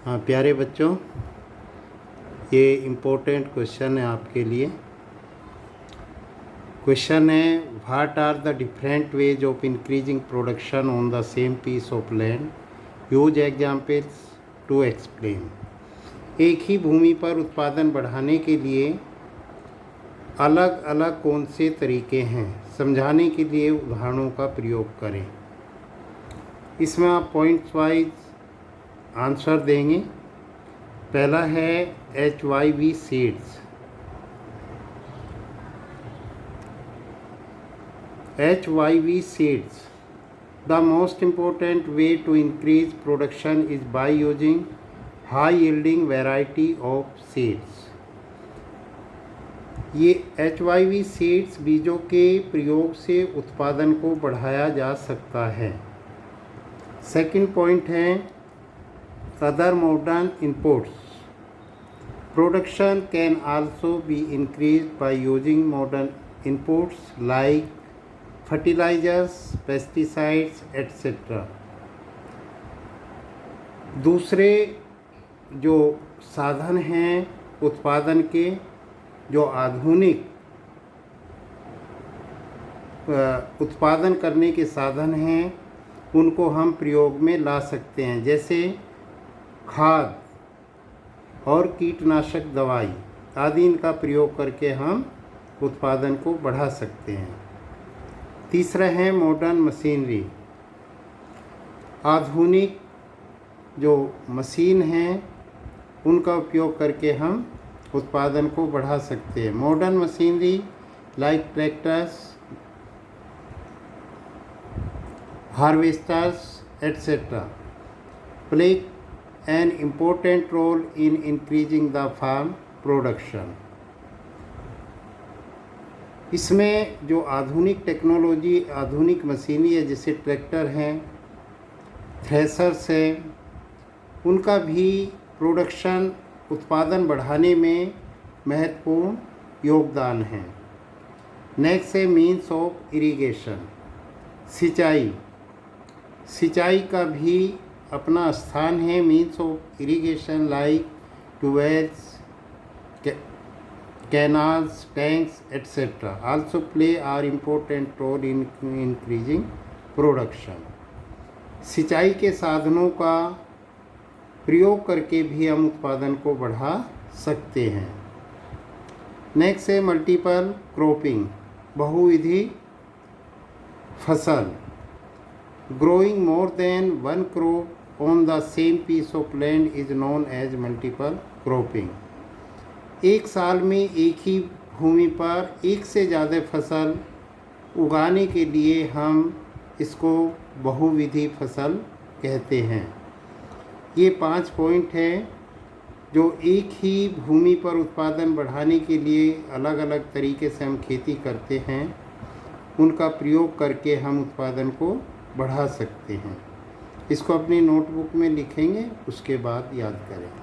हाँ प्यारे बच्चों, ये इम्पोर्टेंट क्वेश्चन है आपके लिए। क्वेश्चन है, what are the different ways of increasing production on the same piece of land, use examples to explain. एक ही भूमि पर उत्पादन बढ़ाने के लिए अलग अलग कौन से तरीके हैं, समझाने के लिए उदाहरणों का प्रयोग करें। इसमें आप पॉइंट्स वाइज आंसर देंगे। पहला है HYV seeds. HYV seeds. The most important way to increase production is by using high yielding variety of seeds. ये HYV seeds बीजों के प्रयोग से उत्पादन को बढ़ाया जा सकता है। सेकंड पॉइंट है other modern inputs. Production can also be increased by using modern inputs like fertilizers, pesticides, etc. दूसरे जो साधन हैं उत्पादन के, जो आधुनिक उत्पादन करने के साधन हैं, उनको हम प्रयोग में ला सकते हैं, जैसे खाद और कीटनाशक दवाई आदि इनका प्रयोग करके हम उत्पादन को बढ़ा सकते हैं। तीसरा है मॉडर्न मशीनरी। आधुनिक जो मशीन हैं उनका उपयोग करके हम उत्पादन को बढ़ा सकते हैं। Modern machinery like tractors, harvesters etc. play an important role in increasing the farm production. इसमें जो आधुनिक टेक्नोलॉजी, आधुनिक मशीनरी है, जैसे ट्रैक्टर हैं, थ्रेशर्स हैं, उनका भी प्रोडक्शन उत्पादन बढ़ाने में महत्वपूर्ण योगदान है। नेक्स्ट है मीन्स ऑफ इरिगेशन। सिंचाई का भी अपना स्थान है। Means of irrigation like tube wells, canals, tanks etc. also play an important role in increasing production. सिंचाई के साधनों का प्रयोग करके भी हम उत्पादन को बढ़ा सकते हैं। नेक्स्ट है मल्टीपल क्रॉपिंग, बहुविधि फसल। Growing more than one crop on the same piece of land is known as multiple cropping. एक साल में एक ही भूमि पर एक से ज़्यादा फसल उगाने के लिए हम इसको बहुविधि फसल कहते हैं। ये 5 पॉइंट हैं जो एक ही भूमि पर उत्पादन बढ़ाने के लिए अलग अलग तरीके से हम खेती करते हैं, उनका प्रयोग करके हम उत्पादन को बढ़ा सकते हैं। इसको अपनी नोटबुक में लिखेंगे, उसके बाद याद करें।